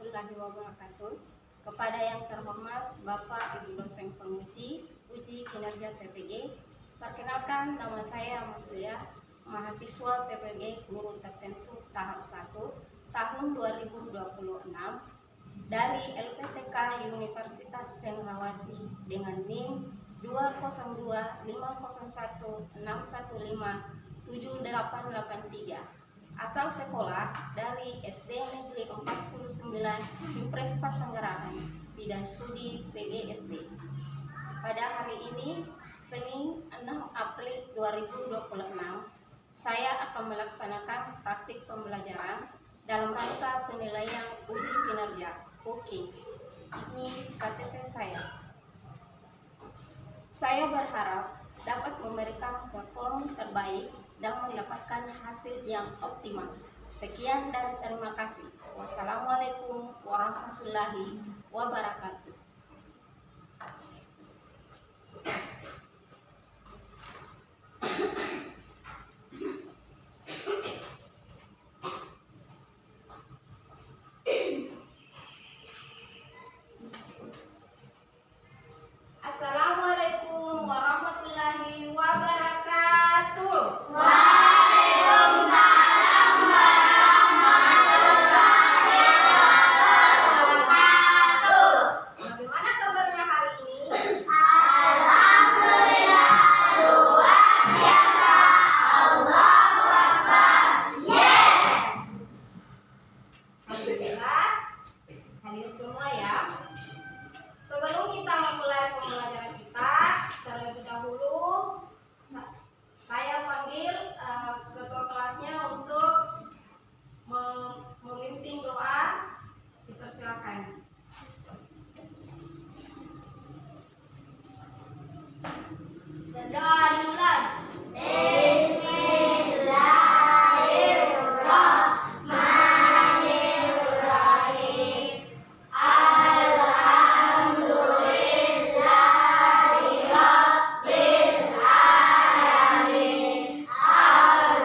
warahmatullahi wabarakatuh. Kepada yang terhormat Bapak Ibu dosen penguji uji kinerja PPG, perkenalkan nama saya Mas Lia, mahasiswa PPG guru tertentu tahap 1 tahun 2026 dari LPTK Universitas Cendrawasih dengan NIM 2025016157883. Asal sekolah dari SD Negeri 49 Impres Pasanggerahan, bidang studi PGSD. Pada hari ini, Senin 6 April 2026, saya akan melaksanakan praktik pembelajaran dalam rangka penilaian uji kinerja (UKI). Ini KTP saya. Saya berharap dapat memberikan performa terbaik dan mendapatkan hasil yang optimal. Sekian dan terima kasih. Wassalamualaikum warahmatullahi wabarakatuh. Assalamualaikum warahmatullahi wabarakatuh. Waalaikumsalam warahmatullahi wabarakatuh. Bagaimana kabarnya hari ini? Alhamdulillah, luar biasa. Allahu Akbar. Yes. Alhamdulillah, hadir semua ya. Sebelum kita memulai pembelajaran kita, terlebih dahulu saya panggil ketua kelasnya untuk memimpin doa. Dipersilakan. Berdoa dimulai. Bismillahirrahmanirrahim. Alhamdulillahirabbil alamin. Arrahmanirrahim.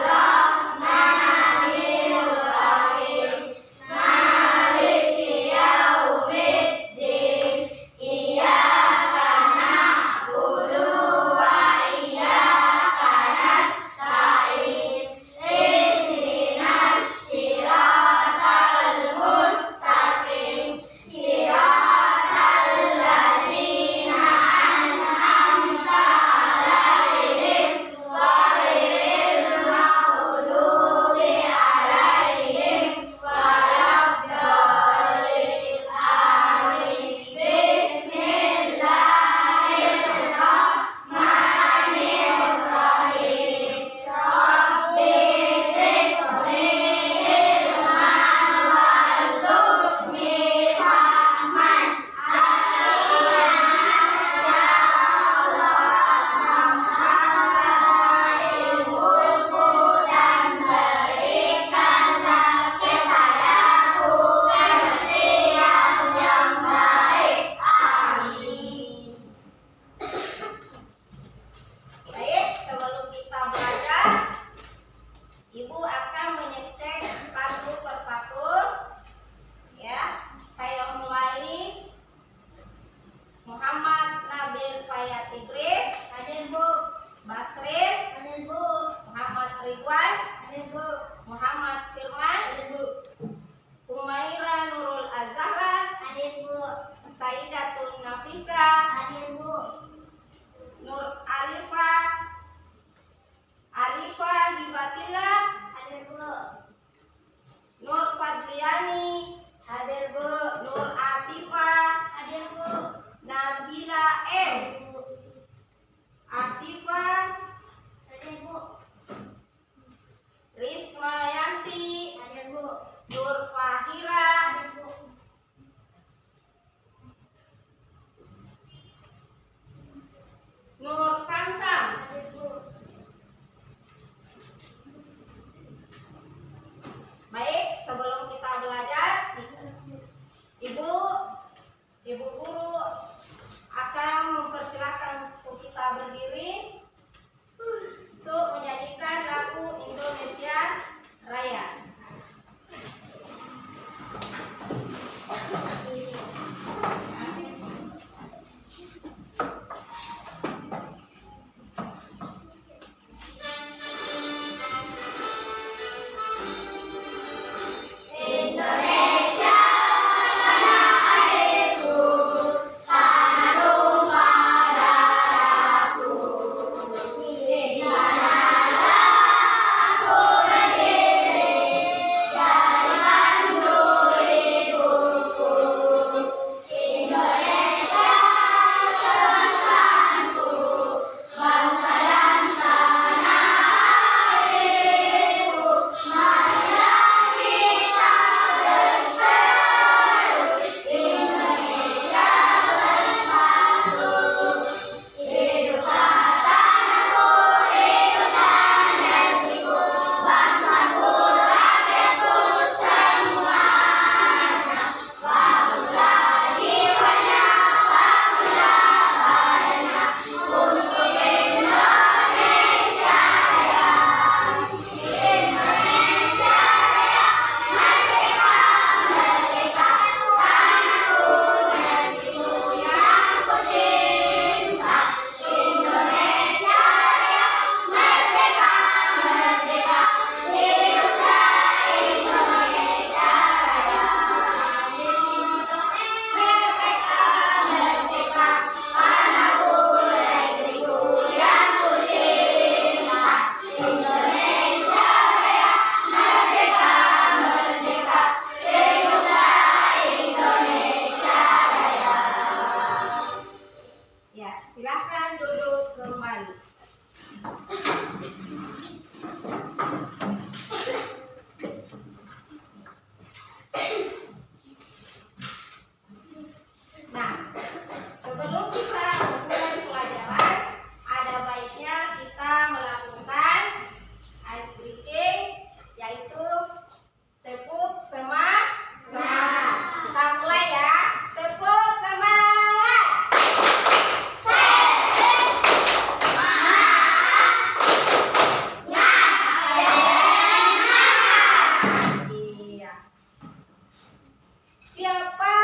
Siapa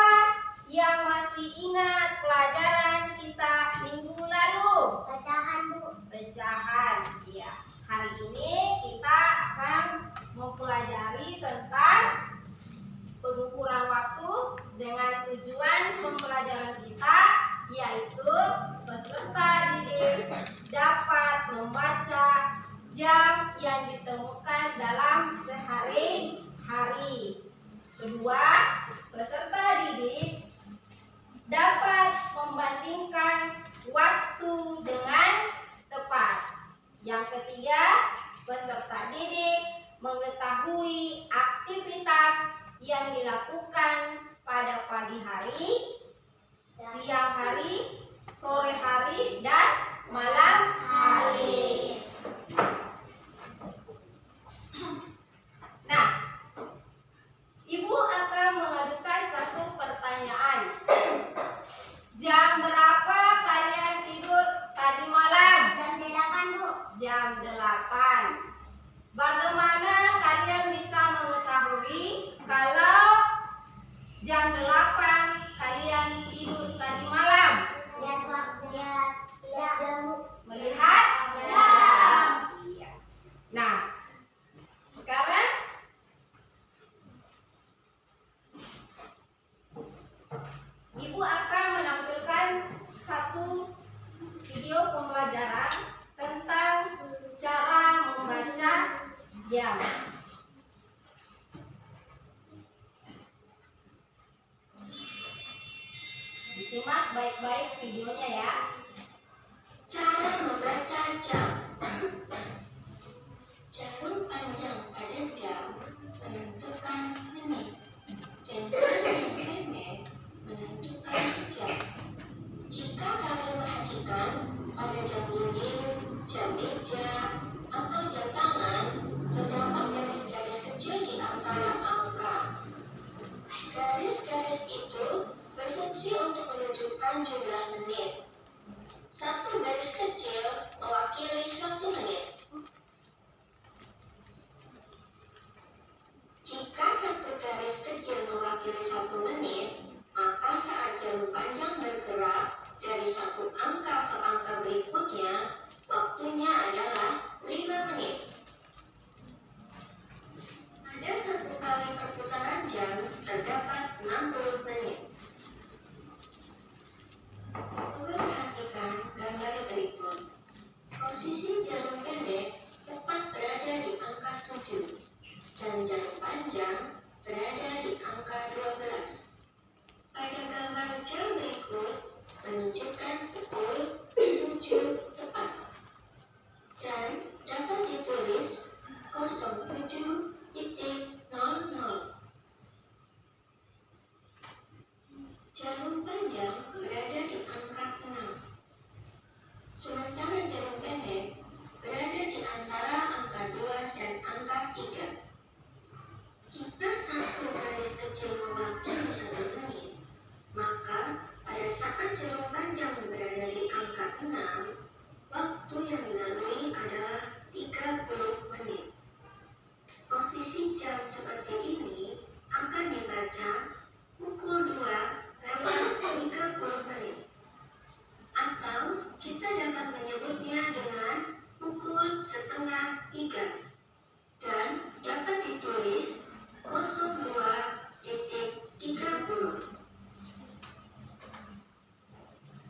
yang masih ingat pelajaran kita minggu lalu? Pecahan, Bu. Pecahan. Iya. Hari ini kita akan mempelajari tentang pengukuran waktu dengan tujuan pembelajaran kita, yaitu peserta didik dapat membaca jam yang ditemukan dalam sehari-hari. Kedua, peserta didik dapat membandingkan waktu dengan tepat. Yang ketiga, peserta didik mengetahui aktivitas yang dilakukan pada pagi hari, siang hari, sore hari, dan malam hari. Nah, Ibu akan mengajukan satu pertanyaan. Jam berapa kalian tidur tadi malam? Jam 8, Bu. Jam 8. Bagaimana kalian bisa mengetahui kalau jam 8 kalian tidur tadi malam? Lihat waktu, lihat jam, Bu. Melihat? Jam. Iya. Nah, sekarang Ibu akan menampilkan satu video pembelajaran tentang cara membaca jam. Disimak baik-baik videonya ya. Cara membaca jam. Jarum panjang pada jam menentukan menit, dan jarum pendek menentukan jam. Jika kalian perhatikan pada jam dinding, jam meja, atau jam tangan, terdapat garis-garis kecil di antara angka. Garis-garis itu berfungsi untuk menunjukkan jumlah menit. Satu garis kecil mewakili 1 menit. Jika satu garis kecil mewakili 1 menit, maka saat jarum panjang bergerak dari satu angka ke angka berikutnya, waktunya adalah 5 menit. Pada satu kali perputaran jam terdapat 60 menit. Perhatikan gambar berikut. Posisi jarum pendek tepat berada di angka 7 dan jarum panjang berada di angka 12. Pada gambar jam berikut menunjukkan pukul 7 tepat dan dapat ditulis 07.00. Jarum panjang berada di angka 6, sementara jarum pendek berada di antara angka 2 dan angka 3. Jika satu garis kecil mewakili 1 menit, maka pada saat jarum panjang berada di angka 6, waktu yang dilalui adalah 30 menit. Posisi jam seperti ini akan dibaca pukul 2:30 menit. Atau kita dapat menyebutnya dengan pukul 2:30 dan dapat ditulis 02.30.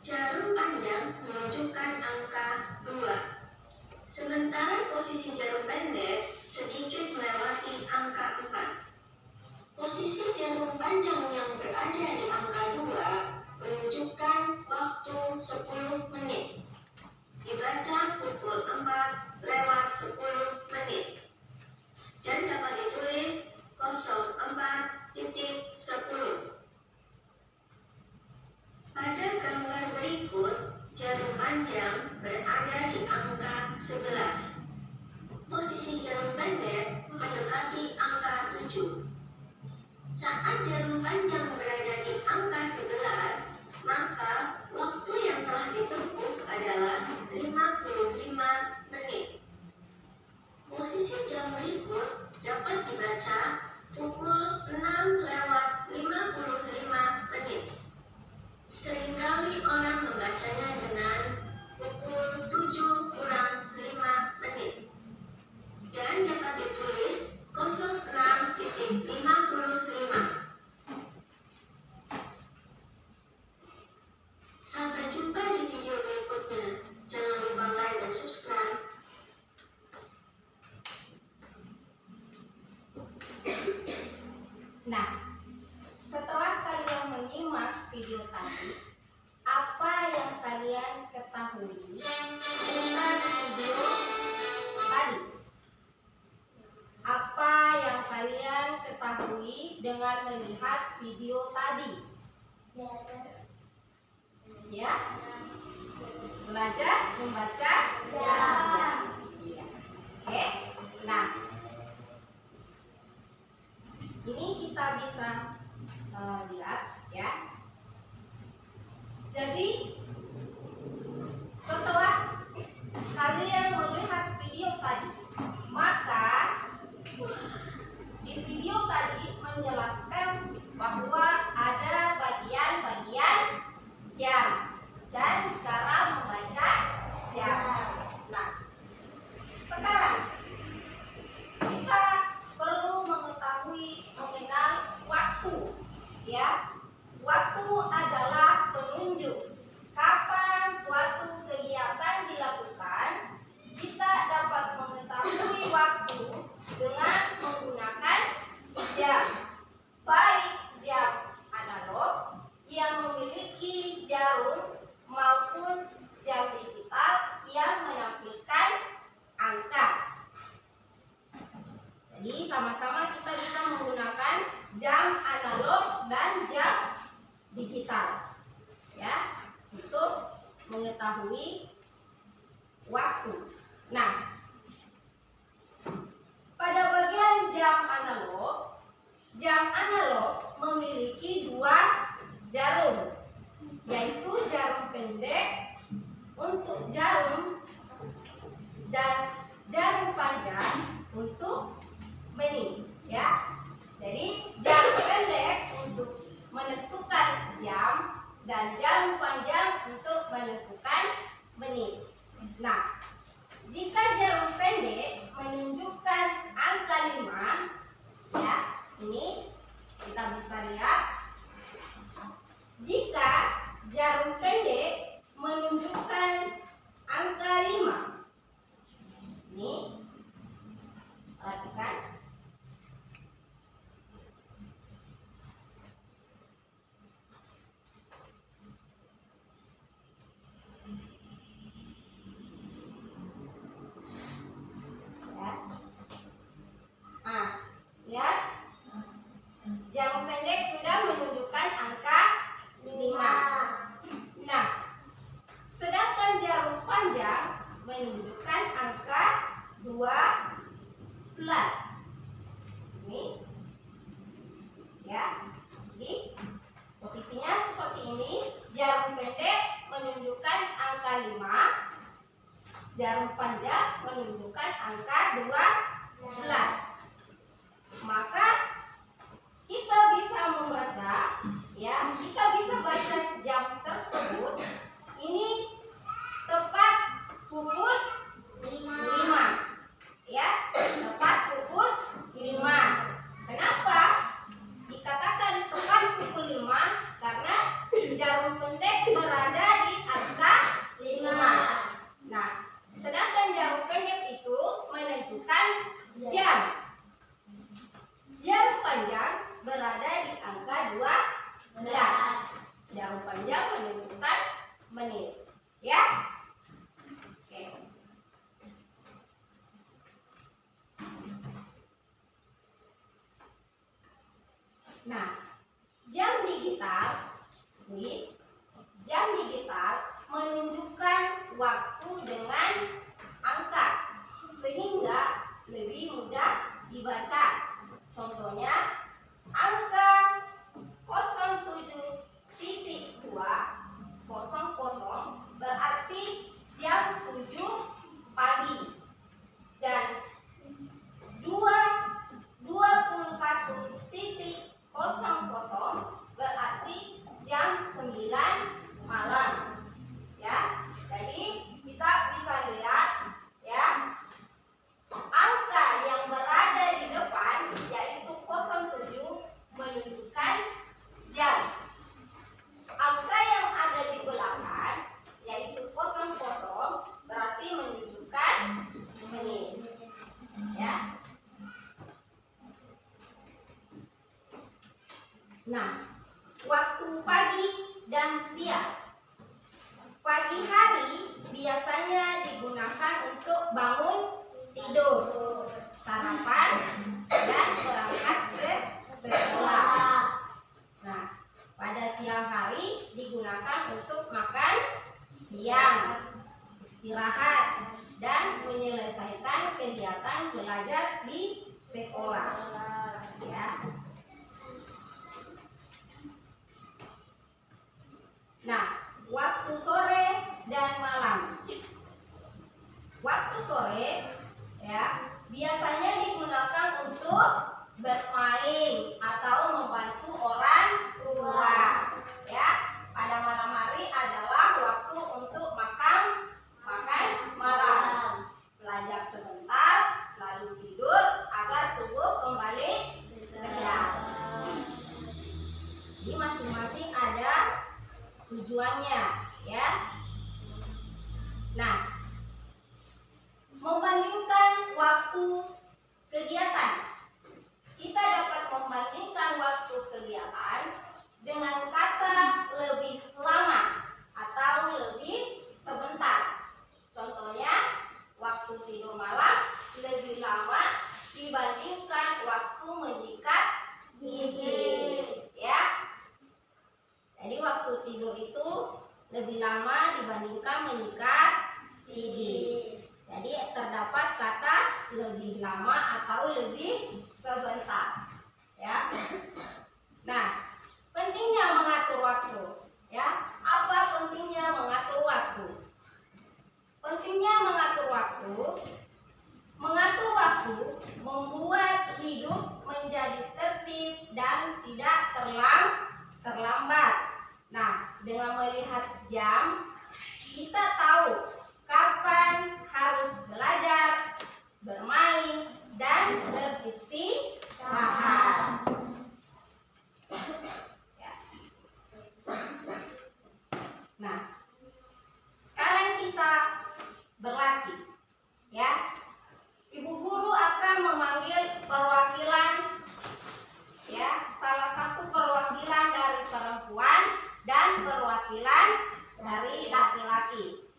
Jarum panjang menunjukkan angka 2, sementara posisi jarum pendek sedikit melewati angka 4. Posisi jarum panjang yang berada di angka 2 menunjukkan waktu 10 menit. Dibaca pukul 4:10 menit. Dan dapat ditulis 04.10. Pada gambar berikut, jarum panjang berada di angka 11. Posisi jarum pendek mendekati angka 7. Saat jarum panjang berada di angka 11, maka waktu yang telah ditempuh adalah 55 menit. Posisi jam berikut dapat dibaca pukul 6:50 dengan melihat video tadi? Ya, belajar membaca jam. Ya. Oke. Nah, ini kita bisa lihat ya. Jadi setelah kalian melihat video tadi, maka di video tadi menjelaskan bahwa ada bagian-bagian jam dan cara membaca jam. Nah, sekarang kita perlu mengetahui mengenal waktu, ya. Waktu adalah penunjuk kapan suatu kegiatan dilakukan. Kita dapat mengetahui waktu dengan menggunakan jam, baik jam analog yang memiliki jarum maupun jam digital yang menampilkan angka. Jadi sama-sama kita bisa menggunakan jam analog dan jam digital, ya, untuk mengetahui waktu. Nah, pada bagian jam analog memiliki dua jarum, yaitu jarum pendek untuk jarum dan jarum panjang untuk menit, ya. Jadi jarum pendek untuk menentukan jam dan jarum panjang untuk menentukan menit. Nah, jika jarum pendek menunjukkan angka 5, ya, ini kita bisa lihat. Jika jarum pendek menunjukkan angka 5, ini perhatikan. Lihat, jarum pendek sudah menunjukkan angka 5. Nah, sedangkan jarum panjang menunjukkan angka 12. Ini, ya. Jadi posisinya seperti ini. Jarum pendek menunjukkan angka 5, jarum panjang menunjukkan angka 12. Maka kita bisa membaca, ya, kita bisa baca jam tersebut ini tepat pukul 5, ya, tepat pukul 5. Kenapa dikatakan tepat pukul 5? Karena jarum pendek berada di angka 5. Nah, sedangkan jarum pendek itu menentukan jam. Jarum panjang berada di angka 12. Jarum panjang menentukan menit, ya. Oke. Nah, jam digital, ini jam digital menunjukkan waktu dengan angka sehingga lebih mudah dibaca. Contohnya angka 07.200 berarti jam 7 pagi dan 21.00 berarti jam 9 malam, ya. Jadi kita bisa lihat, ya, angka yang berada di depan yaitu 07 menunjukkan jam. Angka yang ada di belakang yaitu 00 berarti menunjukkan menit, ya. Nah, waktu pagi dan siang. Pagi hari biasanya digunakan untuk bangun tidur, sarapan, dan berangkat ke sekolah. Nah, pada siang hari digunakan untuk makan siang, istirahat, dan menyelesaikan kegiatan belajar di sekolah. Ya. Nah, waktu sore dan malam. Waktu sore ya biasanya digunakan untuk bermain atau membantu orang tua. Ya, pada malam hari adalah waktu untuk makan malam, belajar sebentar, lalu tidur agar tubuh kembali segar. Jadi masing-masing ada tujuannya, ya. Nah, membandingkan waktu kegiatan. Kita dapat membandingkan waktu kegiatan dengan kata lebih lama atau lebih sebentar. Contohnya, waktu tidur malam lebih lama dibandingkan waktu menyikat gigi. Ya. Jadi waktu tidur itu lebih lama dibandingkan menyikat gigi. Jadi terdapat kata lebih lama atau lebih sebentar. Ya. Nah, pentingnya mengatur waktu. Ya, apa pentingnya mengatur waktu? Pentingnya mengatur waktu. Mengatur waktu membuat hidup menjadi tertib dan tidak terlambat. Nah, dengan melihat jam, kita tahu kapan harus belajar, bermain, dan beristirahat. Ya. Nah, sekarang kita berlatih. Ya, Ibu guru akan memanggil perwakilan, ya, salah satu perwakilan dari perempuan dan perwakilan dari laki-laki.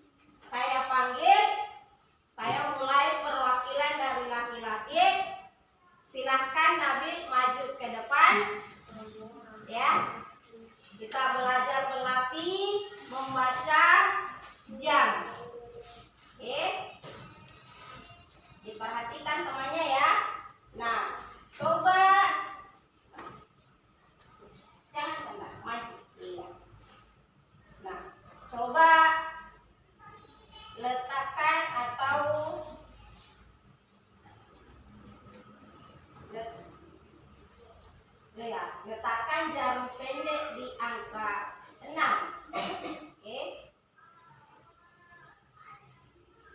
Saya panggil, saya mulai perwakilan dari laki-laki. Silahkan Nabil maju ke depan. Ya, kita belajar berlatih membaca jam. Oke, diperhatikan temannya ya. Nah, coba jangan sandar, maju. Iya. Nah, coba letakkan atau letakkan jarum pendek di angka 6. Oke.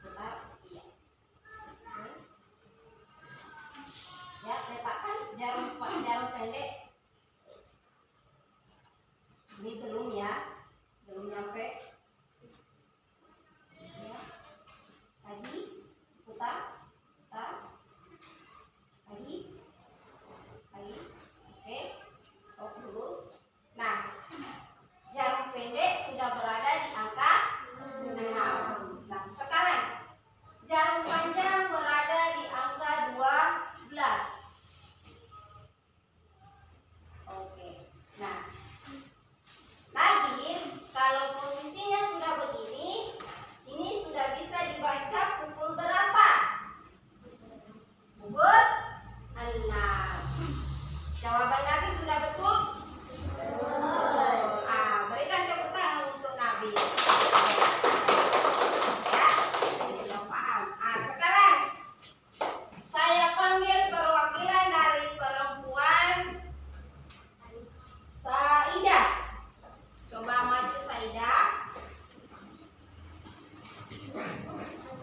Bentar, iya. Oke. Ya, letakkan jarum pendek. Ini belum ya, belum nyampe. Lagi, putar, lagi, oke, stop dulu. Nah, jarum pendek sudah berada di angka 6. Nah, sekarang jarum panjang berada di angka 12. Oke, nah, lagi kalau posisinya sudah begini, ini sudah bisa dibaca pukul berapa? Pukul 6. Jawaban Nabi sudah betul? Betul. Berikan tepuk tangan untuk Nabi. Ya, sudah paham. Sekarang saya panggil perwakilan dari perempuan, Saidah. Coba maju Saidah.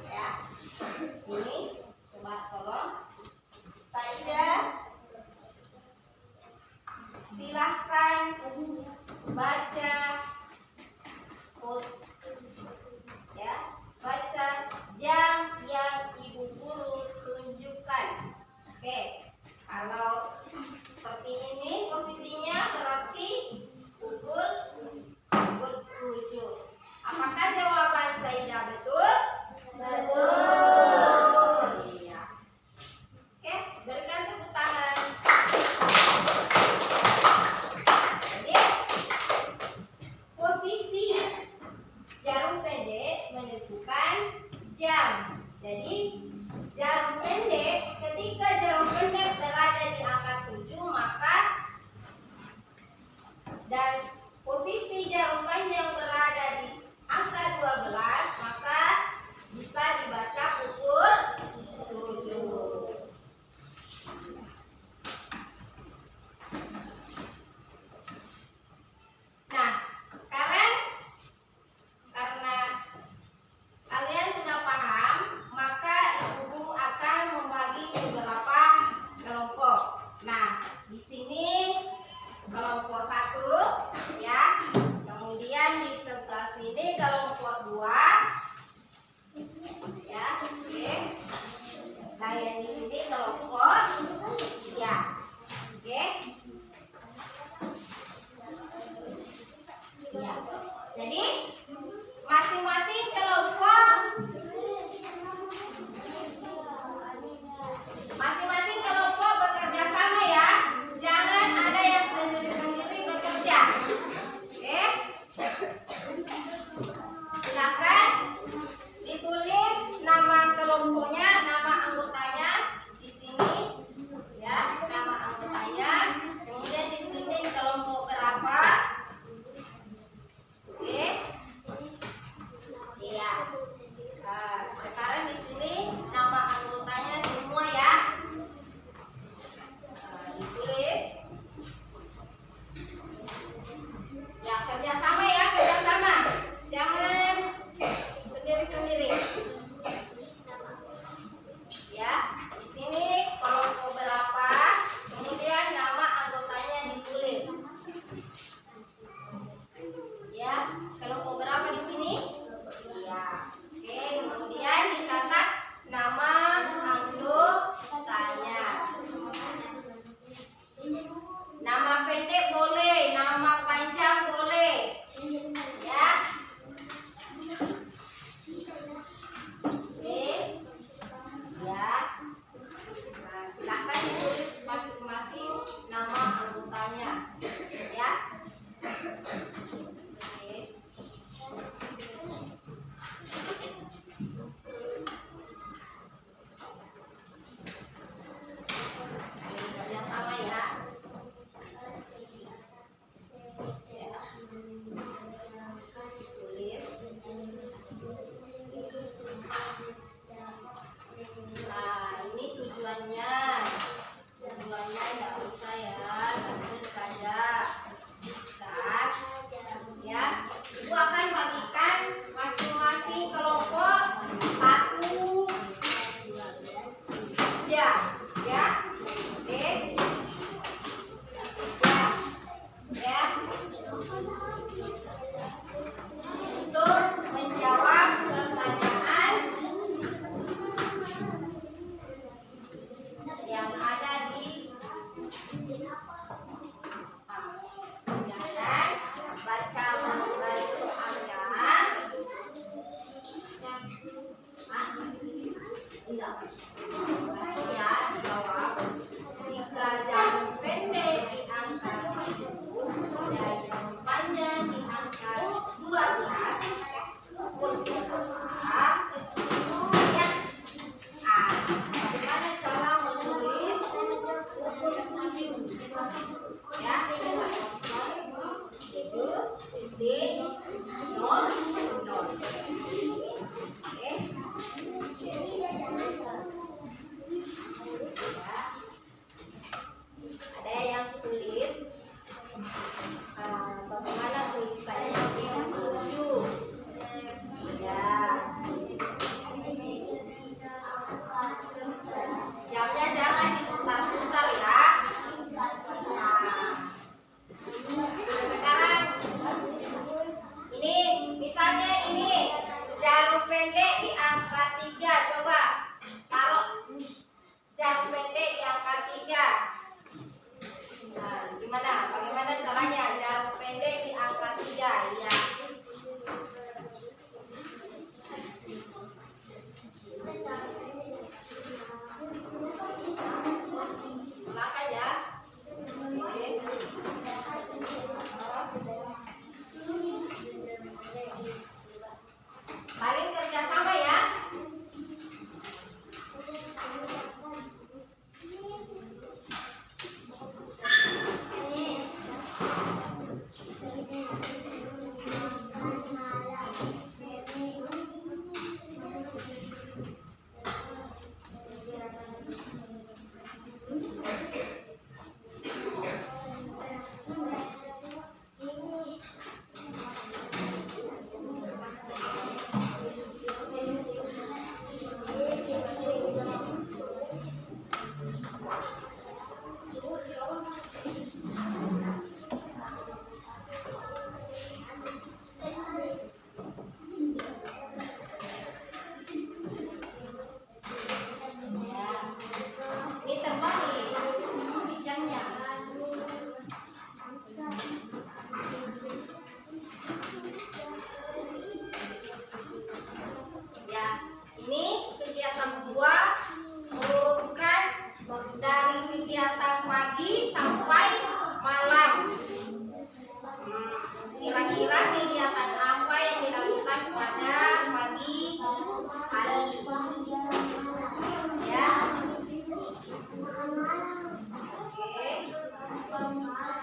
Ya, sini, coba tolong Saidah, silahkan baca ya, baca jam yang Ibu guru tunjukkan. Oke, kalau seperti ini posisinya berarti pukul 7. Apakah jawaban Saidah betul? Betul. Iya. Oke, berikan tepuk tangan. dan posisi jarum panjang berada di angka 12, maka bisa dibaca pukul 7. Nah, sekarang karena kalian sudah paham, maka ibu guru akan membagi beberapa kelompok. Nah, di sini kelompok 1 ya. Kemudian di sebelah sini kelompok 2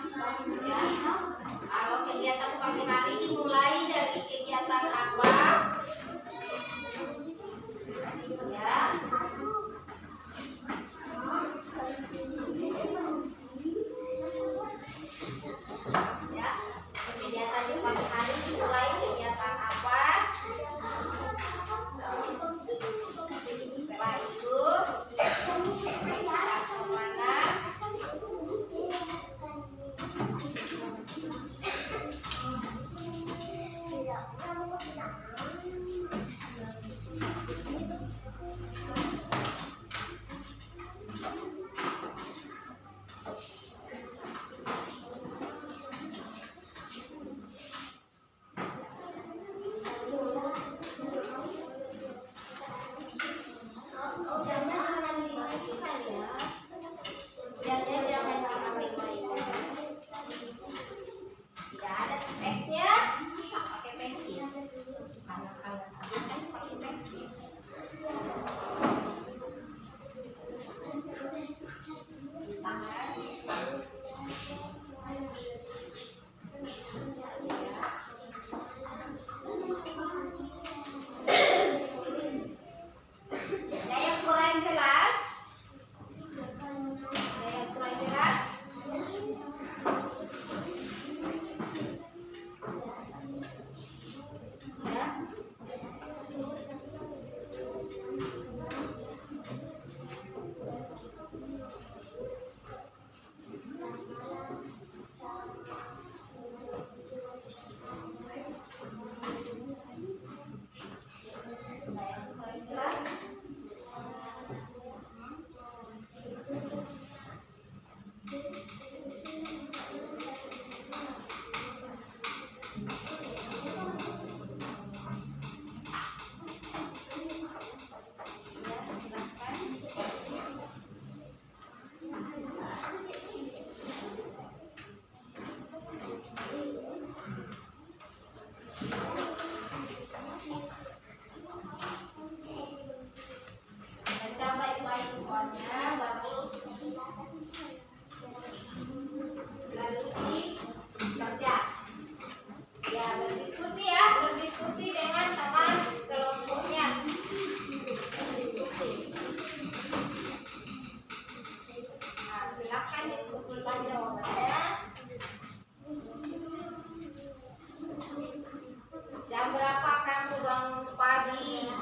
Ya. Kalau kegiatan pagi hari dimulai dari kegiatan apa? Ya. Ya. Kegiatan di pagi hari dimulai kegiatan apa? Setelah itu kita kemana? Jamnya jangan dinaikkan ya. Jamnya jangan diambil mainan. Tidak ada teksnya, pakai pensil. Kalau sama kan pakai pensil. Tangan. Ada yang kurang jelas? Ada yang kurang jelas? Ya. Ada yang kurang jelas? Ya, silakan. Baca baik-baik soalnya baru lanjuti kerja. Ya, berdiskusi ya, berdiskusi dengan teman kelompoknya. Berdiskusi. Nah, silakan diskusikan jawabannya. Jam berapa kamu bangun pagi?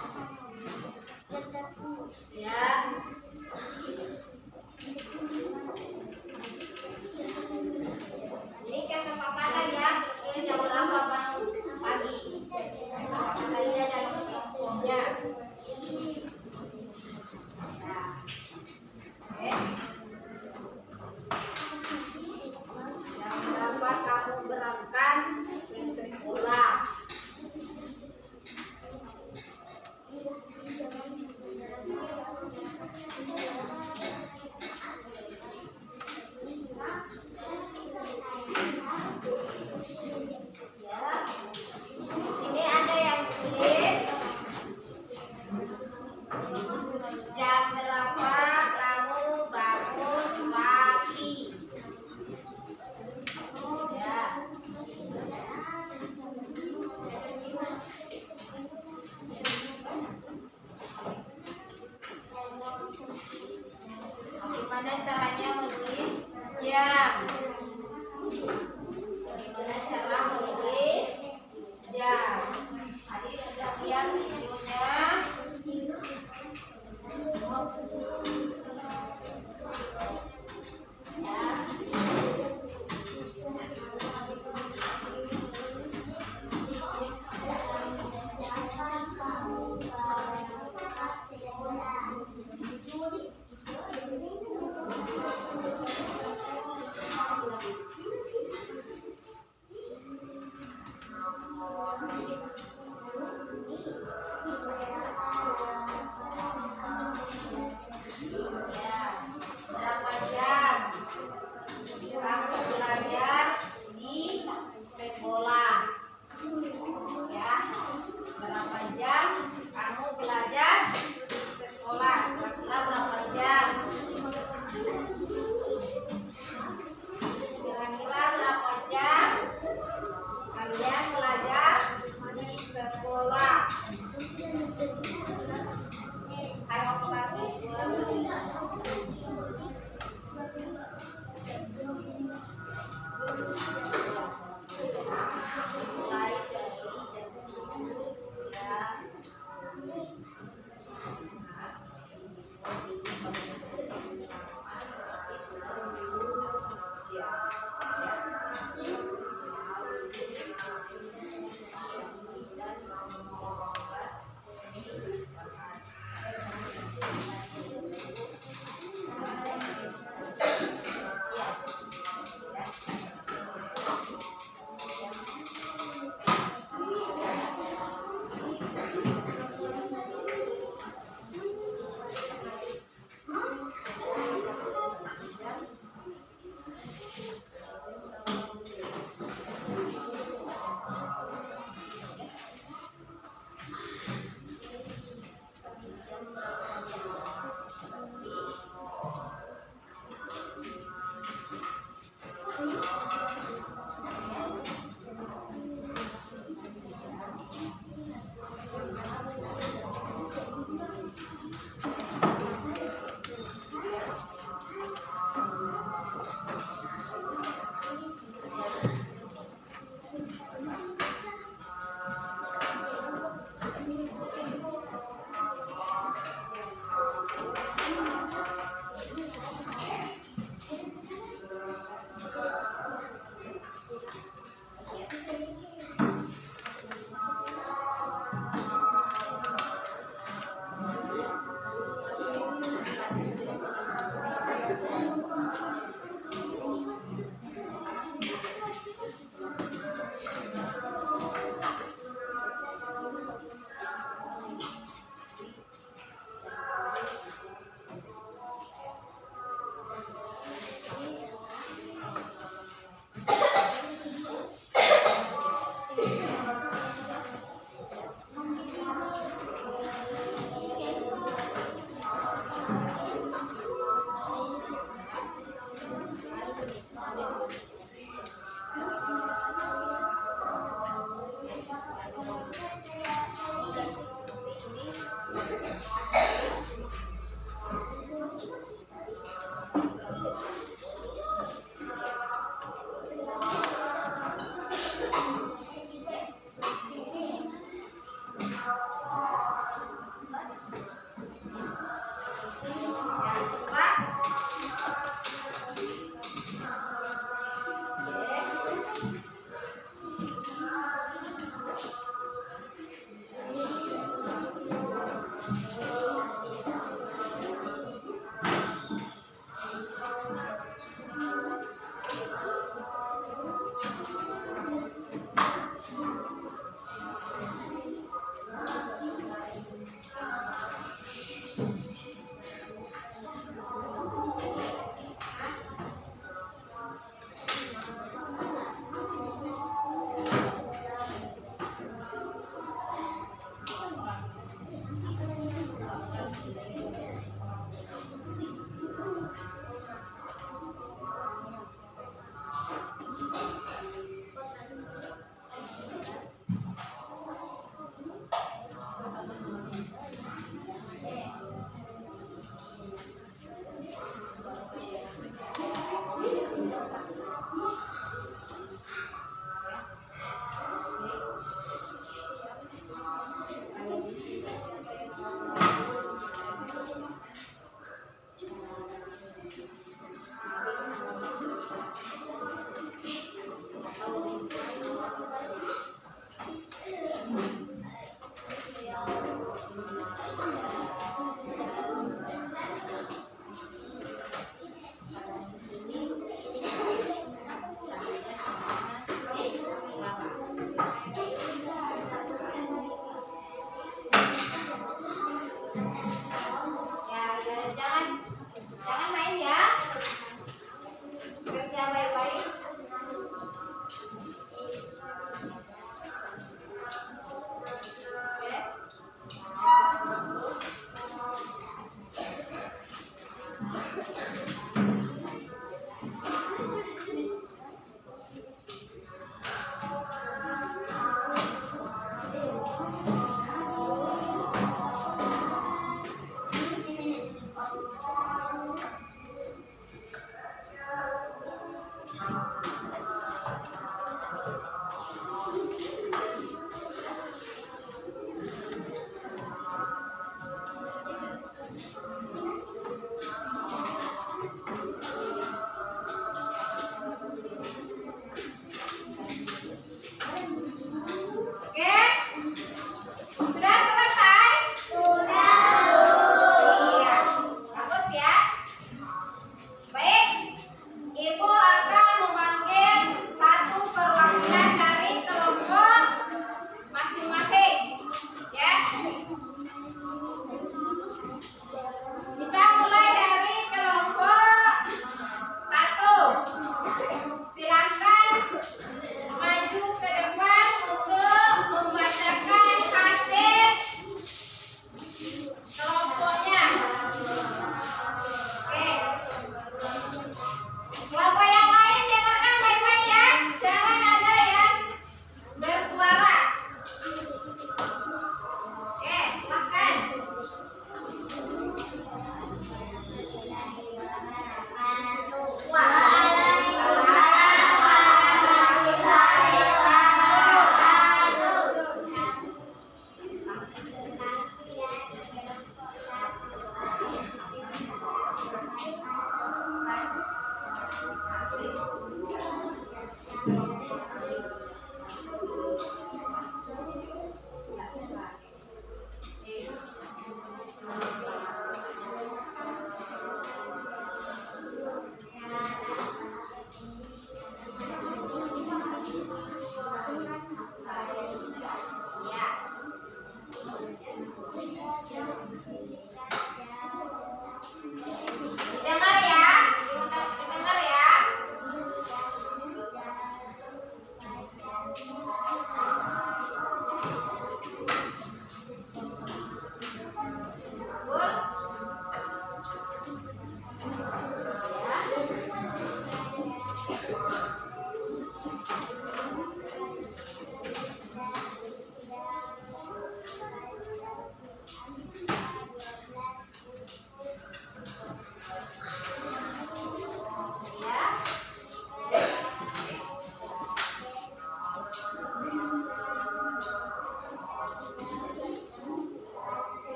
Ya. Ini kesepakatan ya, berkira jam berapa bangun pagi. Kesepakatannya dalam kelompoknya. Nah, oke. Jam berapa kamu berangkat ke sekolah?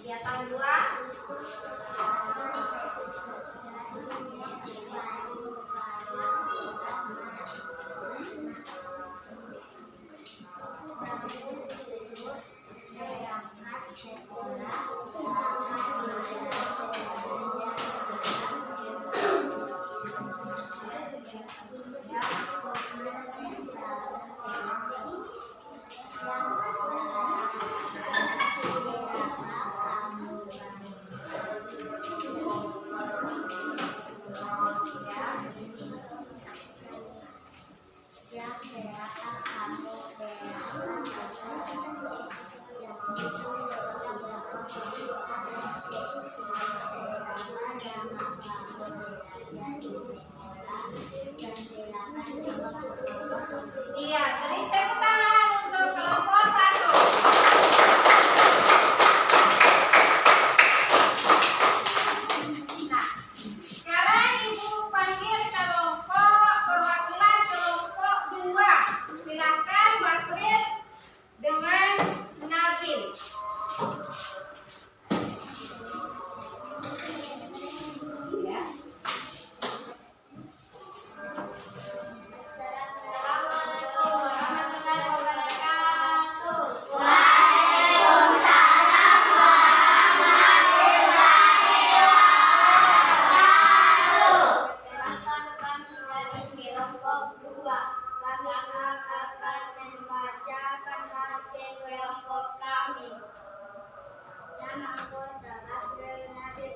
Kegiatan 2. Iya, beri tepuk tangan untuk kelompok 1. Nah, sekarang Ibu panggil kelompok perwakilan kelompok 2. Silakan Basril dengan Nabil. Ya. Assalamualaikum warahmatullahi wabarakatuh. Perkenalkan kami dari kelompok 2. Kami akan membacakan hasil kelompok kami. Nama anggota Basril Nabil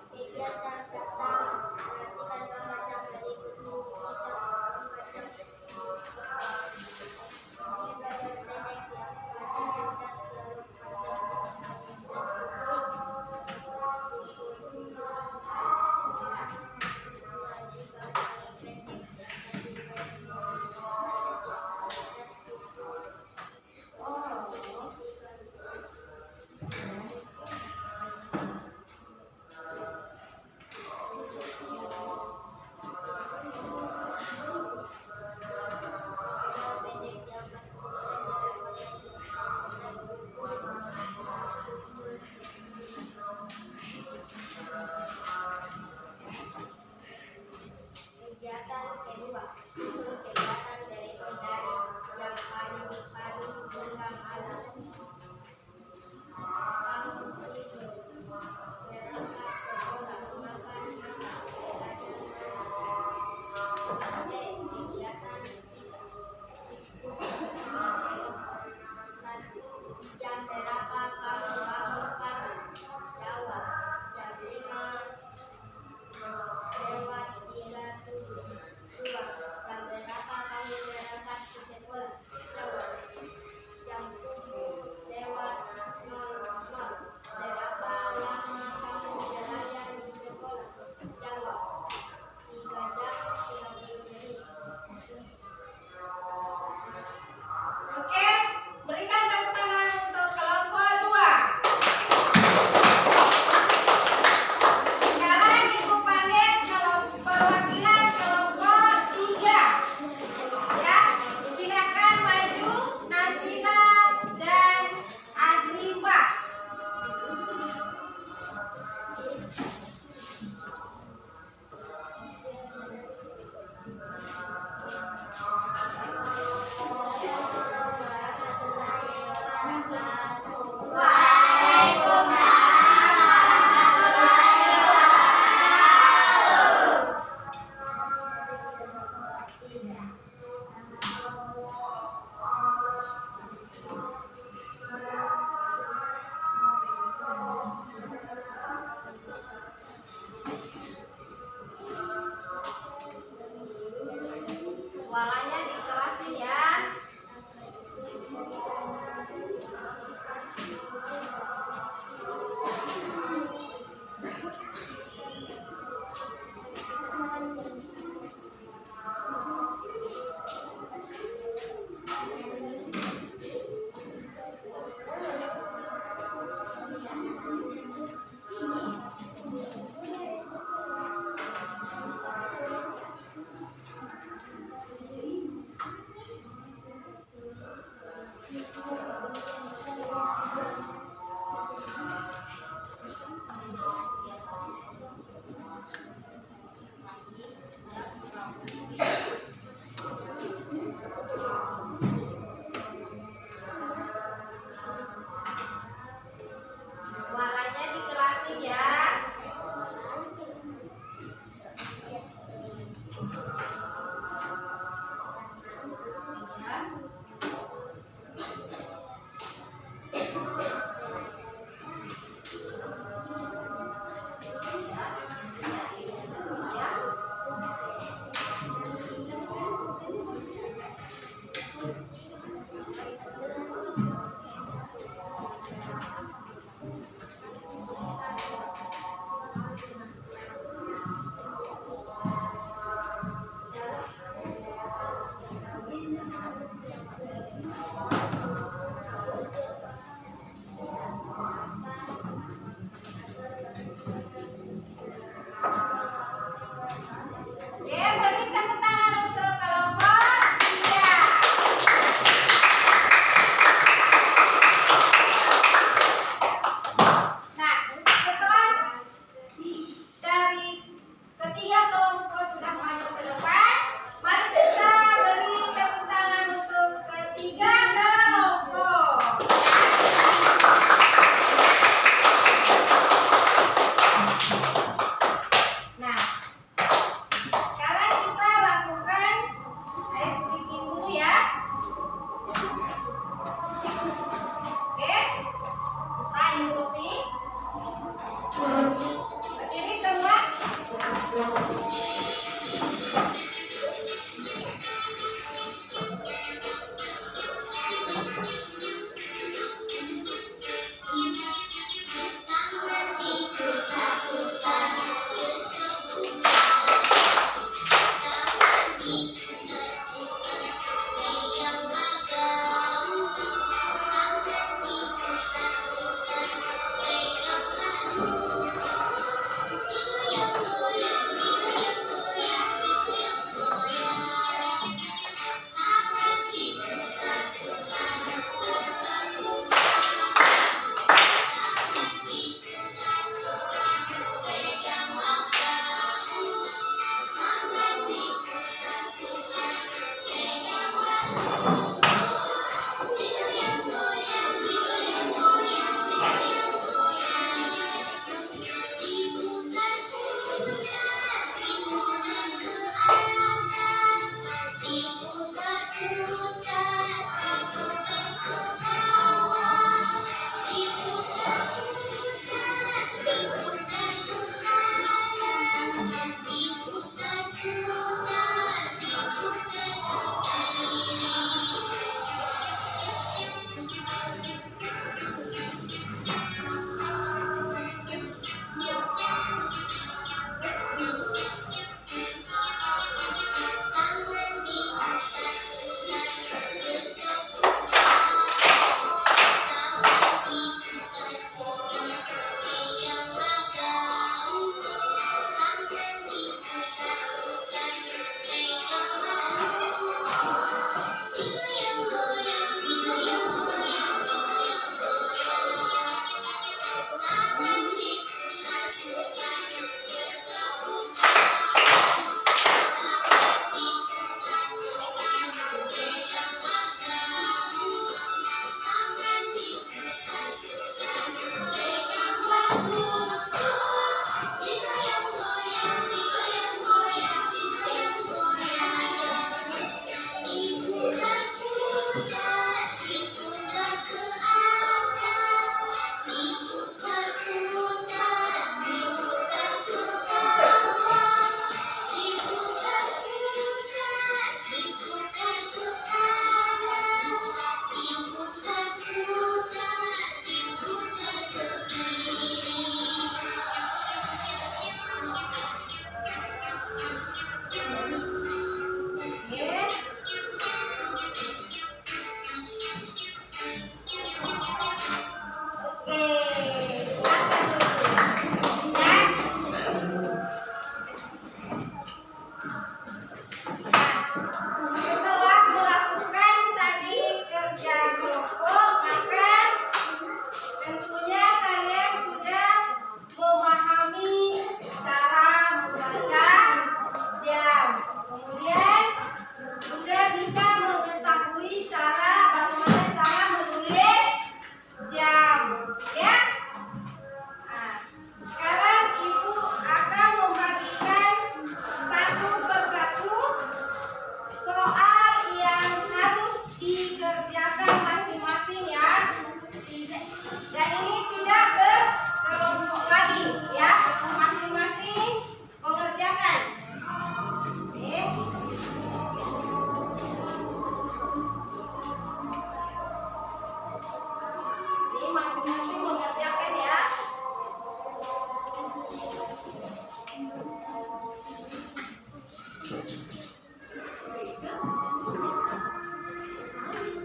Kegiatan pertama, perhatikan gambar yang berikut bisa membaca ini belajar pendek yang panjang dan selalu panjang.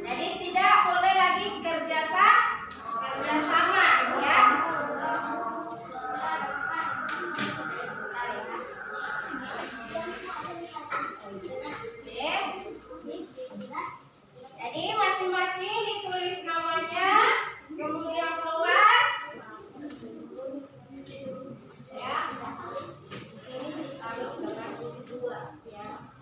Jadi tidak boleh lagi kerjasama ya. Oke. Jadi masing-masing ditulis namanya, kemudian kelas. Ya. Di sini ditaruh kelas 2 ya.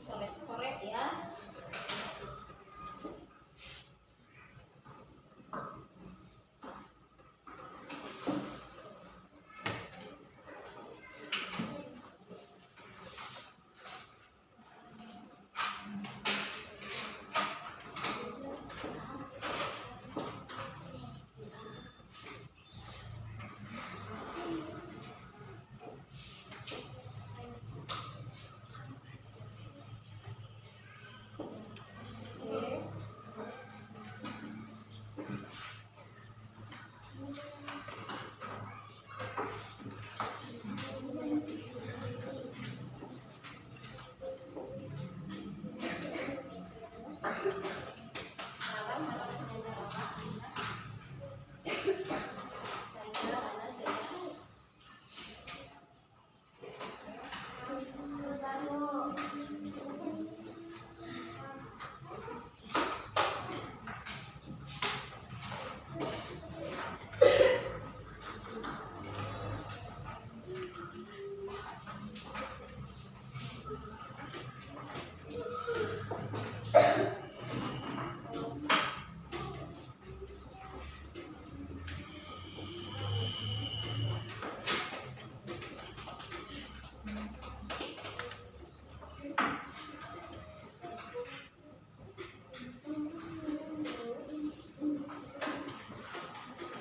coret-coret ya.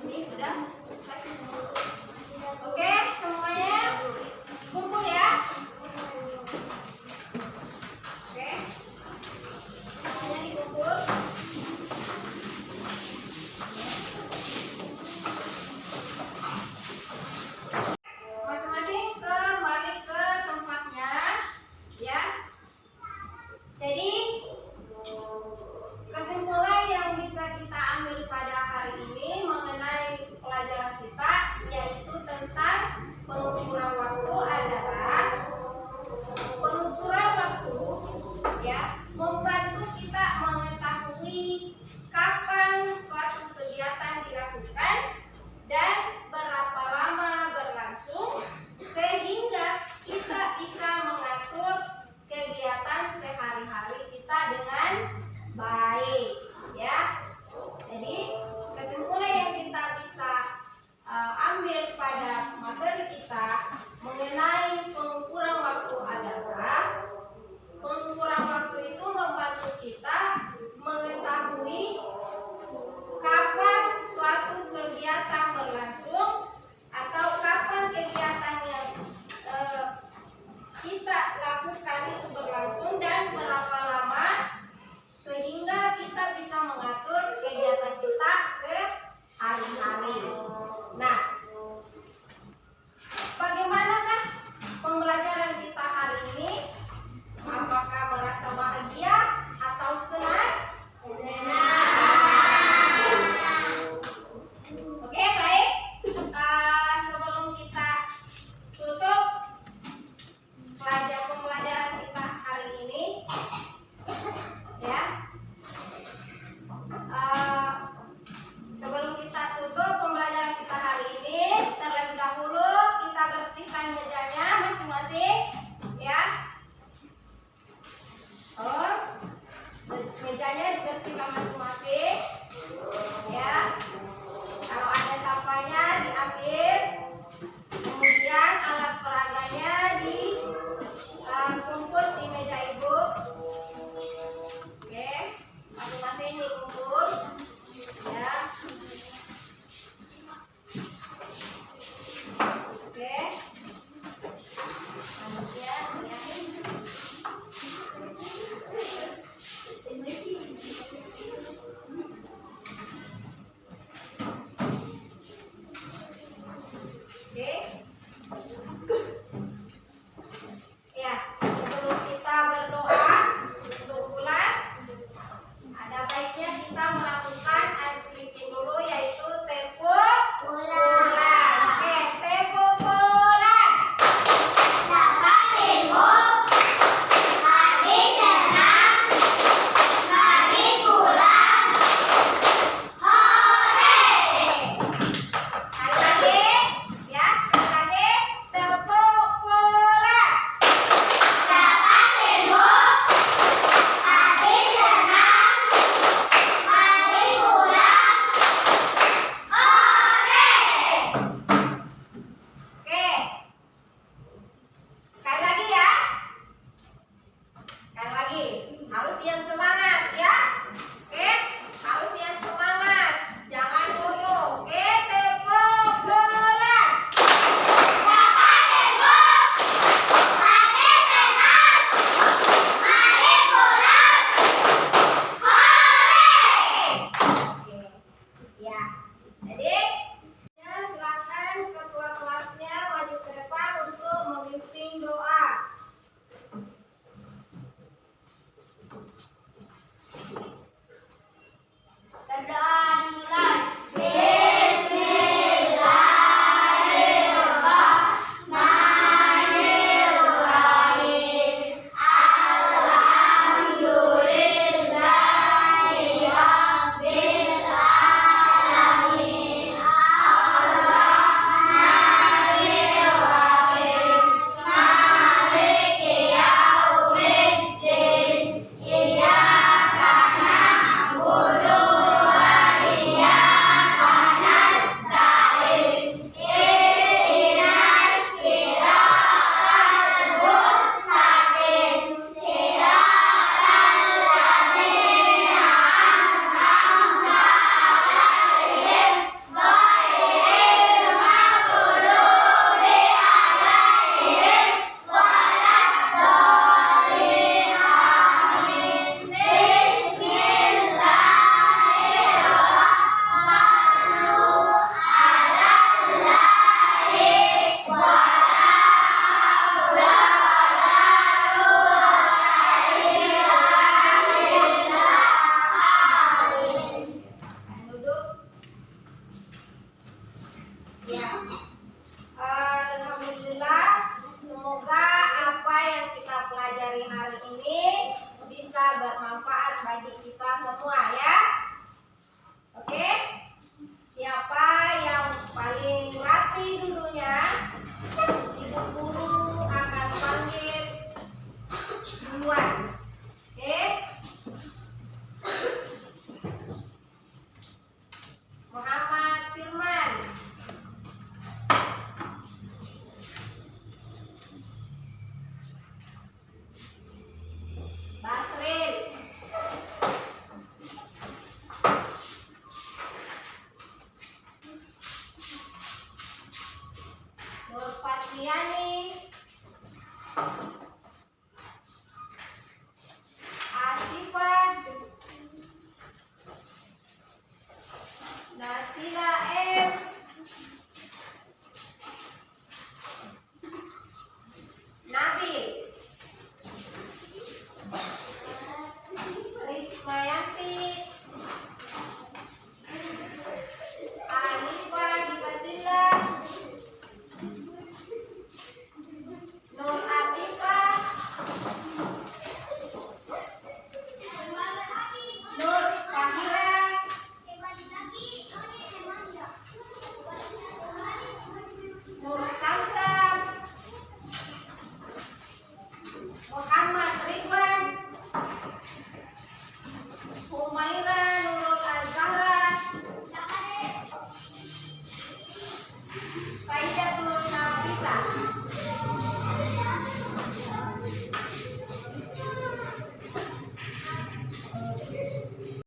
Ini sudah selesai semua. Oke, semuanya kumpul ya. Oke, semuanya dikumpul. Masing-masing kembali ke tempatnya, ya. Jadi kesimpulan yang bisa kita ambil pada hari ini mengenai pelajaran kita yaitu tentang pengukuran waktu adalah pengukuran waktu ya membantu kita mengetahui kapan suatu kegiatan dilakukan dan berapa lama berlangsung sehingga kita bisa mengatur kegiatan sehari-hari kita dengan baik ya. Jadi kesimpulan yang kita bisa ambil pada materi kita mengenai pengukuran waktu adalah pengukuran waktu itu membantu bagi kita